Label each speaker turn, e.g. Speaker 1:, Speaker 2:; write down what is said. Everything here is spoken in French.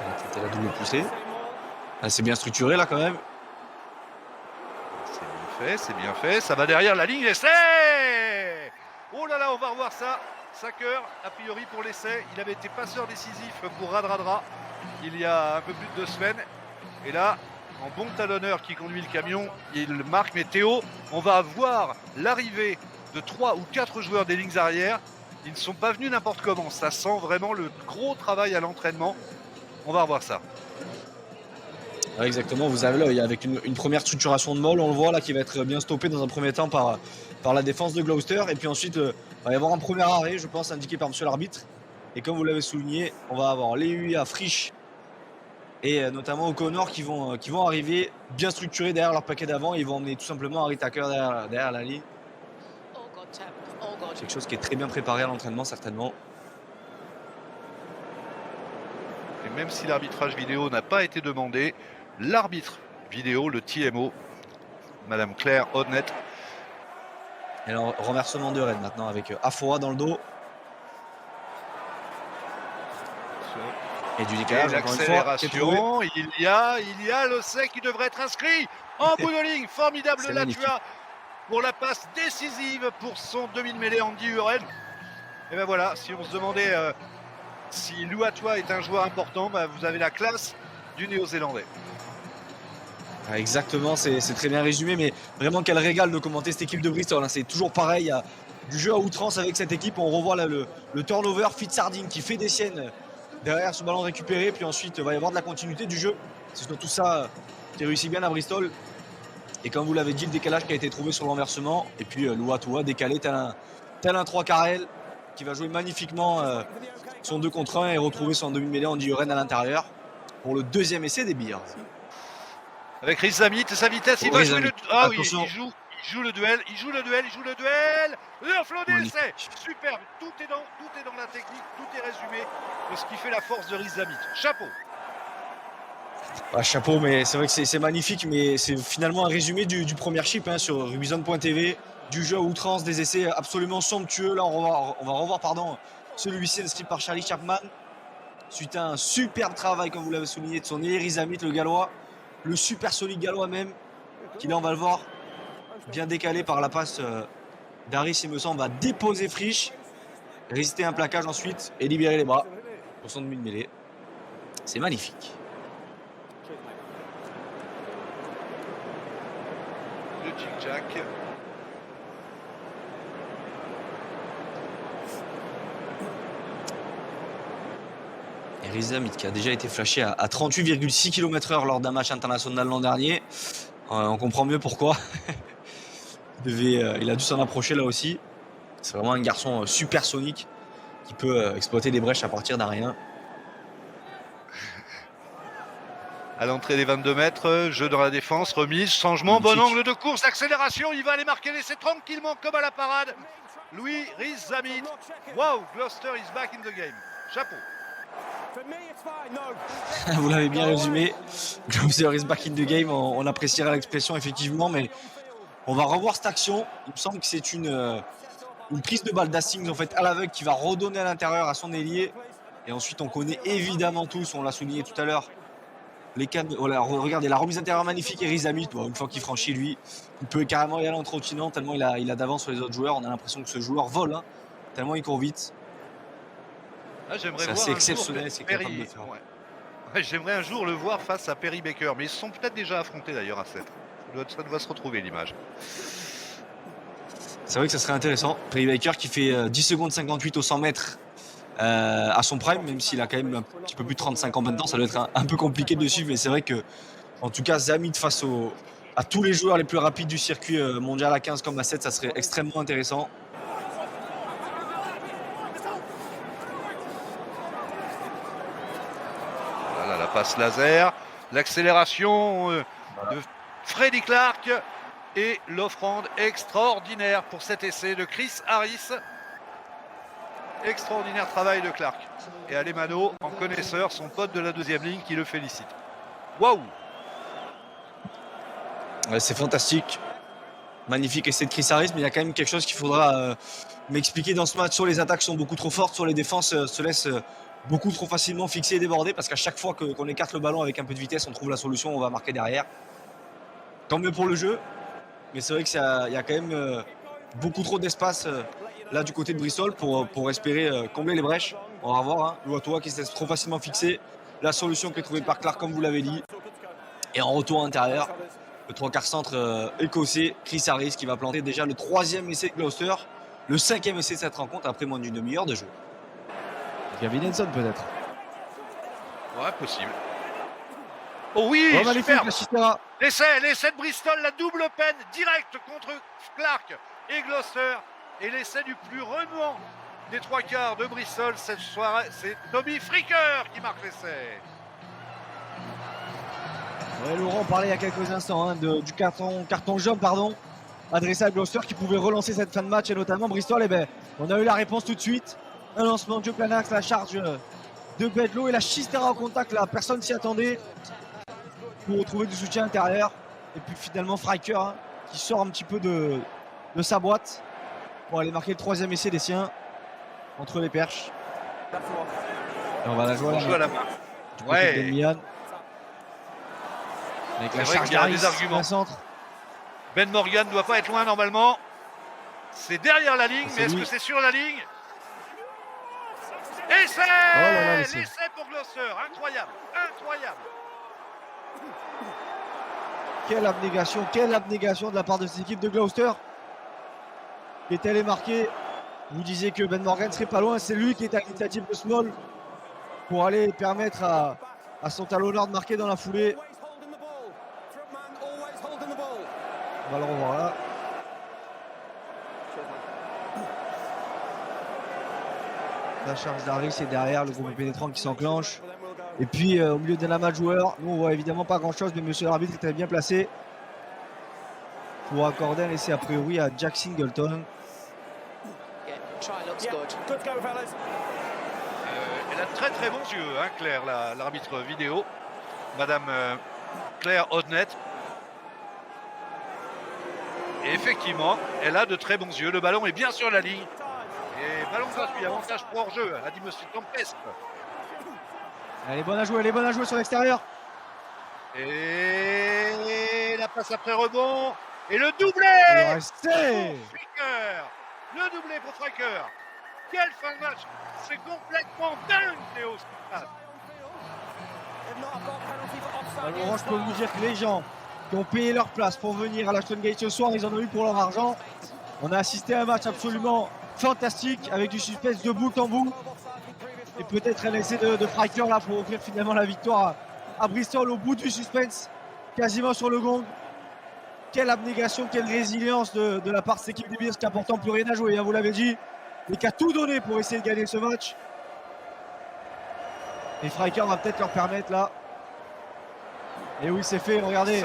Speaker 1: Elle a tenté la double poussée. Ah, c'est bien structuré là quand même.
Speaker 2: C'est bien fait. Ça va derrière la ligne. Essai! Oh là là, on va revoir ça. Sacker, a priori pour l'essai. Il avait été passeur décisif pour Radradra il y a un peu plus de 2 semaines. Et là, en bon talonneur qui conduit le camion, il marque. Mais Théo, on va voir l'arrivée de 3 ou 4 joueurs des lignes arrières. Ils ne sont pas venus n'importe comment. Ça sent vraiment le gros travail à l'entraînement. On va revoir ça.
Speaker 1: Ouais, exactement, vous avez l'œil avec une première structuration de Moll, on le voit là, qui va être bien stoppé dans un premier temps par la défense de Gloucester. Et puis ensuite, il va y avoir un premier arrêt, je pense, indiqué par monsieur l'arbitre. Et comme vous l'avez souligné, on va avoir Léuia, Frisch et notamment O'Connor qui vont arriver bien structurés derrière leur paquet d'avant. Ils vont emmener tout simplement Harry Tucker derrière la ligne. Quelque chose qui est très bien préparé à l'entraînement, certainement.
Speaker 2: Et même si l'arbitrage vidéo n'a pas été demandé, l'arbitre vidéo, le TMO, Madame Claire Hodnet.
Speaker 1: Et alors, renversement de Rennes maintenant avec Afoa dans le dos. Et du décalage, encore une fois.
Speaker 2: L'accélération, il y a l'essai qui devrait être inscrit en bout de ligne. Formidable Latua pour la passe décisive pour son demi-mêlée Andy Uren. Et ben voilà, si on se demandait si Luatua est un joueur important, ben vous avez la classe du Néo-Zélandais.
Speaker 1: Exactement, c'est très bien résumé, mais vraiment quel régal de commenter cette équipe de Bristol. Hein. C'est toujours pareil, il y a du jeu à outrance avec cette équipe. On revoit là le turnover, Fitzharding qui fait des siennes derrière ce ballon récupéré, puis ensuite il va y avoir de la continuité du jeu. C'est surtout ça qui réussit bien à Bristol. Et comme vous l'avez dit, le décalage qui a été trouvé sur le renversement, et puis Luatua décalé tel un 3 carrel qui va jouer magnifiquement son 2 contre 1 et retrouver son demi-mêlée Andy Uren à l'intérieur pour le deuxième essai des Bears.
Speaker 2: Avec Riz Zamit, sa vitesse, il va jouer le...
Speaker 1: Ah
Speaker 2: oui, il joue le duel. Le flot d'essai, superbe. Tout est dans la technique, tout est résumé de ce qui fait la force de Riz Zamit. Chapeau.
Speaker 1: Ah, chapeau, mais c'est vrai que c'est magnifique, mais c'est finalement un résumé du premier chip hein, sur rugbyzone.tv, du jeu à outrance, des essais absolument somptueux. Là, on va revoir celui-ci inscrit par Charlie Chapman, suite à un superbe travail, comme vous l'avez souligné, de son ailier Riz Zamit, le gallois, le super solide gallois même, qui là, on va le voir, bien décalé par la passe d'Harris, il me semble, va déposer Frisch, résister à un plaquage ensuite et libérer les bras pour son demi-mêlée. C'est magnifique.
Speaker 2: Le tic-tac.
Speaker 1: Et Riz Zamit qui a déjà été flashé à 38,6 km/h lors d'un match international l'an dernier. On comprend mieux pourquoi. Il a dû s'en approcher là aussi. C'est vraiment un garçon supersonique qui peut exploiter des brèches à partir d'un rien.
Speaker 2: À l'entrée des 22 mètres, jeu dans la défense, remise, changement, bon angle de course, accélération, il va aller marquer l'essai tranquillement comme à la parade. Louis Riz Zamit. Wow, Gloucester is back in the game. Chapeau.
Speaker 1: Vous l'avez bien résumé. Gloucester is back in the game. On appréciera l'expression effectivement, mais on va revoir cette action. Il me semble que c'est une prise de balle d'Hastings en fait à l'aveugle qui va redonner à l'intérieur à son ailier. Et ensuite, on connaît évidemment tous, on l'a souligné tout à l'heure, regardez la remise intérieure magnifique et Riz Zamit, une fois qu'il franchit lui, il peut carrément y aller en trottinant tellement il a d'avance sur les autres joueurs. On a l'impression que ce joueur vole, hein, tellement il court vite.
Speaker 2: C'est
Speaker 1: assez exceptionnel, c'est capable de faire.
Speaker 2: Ouais, j'aimerais un jour le voir face à Perry Baker, mais ils se sont peut-être déjà affrontés d'ailleurs à 7. Ça doit se retrouver l'image.
Speaker 1: C'est vrai que ça serait intéressant. Perry Baker qui fait 10 secondes 58 au 100 mètres à son prime, même s'il a quand même un petit peu plus de 35 ans maintenant, ça doit être un peu compliqué de suivre, mais c'est vrai que en tout cas Zamit face à tous les joueurs les plus rapides du circuit mondial à 15 comme à 7, ça serait extrêmement intéressant.
Speaker 2: Voilà la passe laser, l'accélération de Freddie Clark et l'offrande extraordinaire pour cet essai de Chris Harris. Extraordinaire travail de Clark. Et Alemano, en connaisseur, son pote de la deuxième ligne qui le félicite. Waouh!
Speaker 1: Ouais, c'est fantastique. Magnifique essai de Chris Harris, mais il y a quand même quelque chose qu'il faudra m'expliquer dans ce match. Soit les attaques sont beaucoup trop fortes, soit les défenses se laissent beaucoup trop facilement fixé et débordé parce qu'à chaque fois qu'on écarte le ballon avec un peu de vitesse, on trouve la solution, on va marquer derrière. Tant mieux pour le jeu, mais c'est vrai qu'il y a quand même beaucoup trop d'espace là du côté de Bristol pour espérer combler les brèches. On va voir, hein. Loatoa qui se laisse trop facilement fixer. La solution qui est trouvée par Clark, comme vous l'avez dit. Et en retour intérieur, le 3/4 centre écossais, Chris Harris, qui va planter déjà le 3e essai de Gloucester, le 5e essai de cette rencontre après moins d'une demi-heure de jeu.
Speaker 3: Gavin Henson peut-être.
Speaker 2: Ouais, possible. Oh oui,
Speaker 3: Oh, magnifique
Speaker 2: superbe.
Speaker 3: la Chistera.
Speaker 2: L'essai de Bristol, la double peine directe contre Clark et Gloucester. Et l'essai du plus remuant des 3/4 de Bristol cette soirée, c'est Tommy Fricker qui marque l'essai.
Speaker 3: Ouais, Laurent parlait il y a quelques instants du carton jaune adressé à Gloucester qui pouvait relancer cette fin de match et notamment Bristol. Et ben, on a eu la réponse tout de suite. Un lancement de jeu plein axe, la charge de Bedlow et la Chistera en contact là, personne s'y attendait pour retrouver du soutien intérieur. Et puis finalement Fricker qui sort un petit peu de sa boîte pour aller marquer le 3e essai des siens entre les perches. Et on va la jouer
Speaker 2: à la main. Ouais.
Speaker 3: Avec
Speaker 2: C'est
Speaker 3: la
Speaker 2: vrai
Speaker 3: charge
Speaker 2: qu'il y a
Speaker 3: d'Harris,
Speaker 2: des arguments.
Speaker 3: plein centre.
Speaker 2: Ben Morgan ne doit pas être loin normalement. C'est derrière la ligne, mais est-ce que c'est sur la ligne? Essai!
Speaker 3: Oh là là, l'essai.
Speaker 2: L'essai pour Gloucester, incroyable, incroyable.
Speaker 3: Quelle abnégation de la part de cette équipe de Gloucester qui est allé marquer. Vous disiez que Ben Morgan serait pas loin, c'est lui qui est à l'initiative de Small pour aller permettre à son talonneur de marquer dans la foulée. On va le revoir là. La charge d'Harris est derrière, le groupe pénétrant qui s'enclenche. Et puis au milieu d'un amas de joueurs, nous on voit évidemment pas grand chose, mais monsieur l'arbitre était bien placé pour accorder un essai a priori à Jack Singleton.
Speaker 2: Elle a très très bons yeux, Claire, l'arbitre vidéo, Madame Claire Hodnet. Et effectivement, elle a de très bons yeux. Le ballon est bien sur la ligne. Et ballon gratuit, avantage pour hors-jeu, a dit Monsieur Tempest.
Speaker 3: Elle est bonne à jouer sur l'extérieur.
Speaker 2: Et la passe après rebond. Et le doublé
Speaker 3: Le
Speaker 2: Fricker. Le doublé pour Fricker. Quelle fin de match. C'est complètement dingue, Théo, ce qui se passe.
Speaker 3: Laurent, je peux vous dire que les gens qui ont payé leur place pour venir à l'Ashton Gate ce soir, ils en ont eu pour leur argent. On a assisté à un match absolument fantastique avec du suspense de bout en bout. Et peut-être un essai de Fricker là pour offrir finalement la victoire à Bristol au bout du suspense, quasiment sur le gong. Quelle abnégation, quelle résilience de la part de cette équipe des Bears qui a pourtant plus rien à jouer, vous l'avez dit, mais qui a tout donné pour essayer de gagner ce match. Et Fricker va peut-être leur permettre là. Et oui, c'est fait, regardez.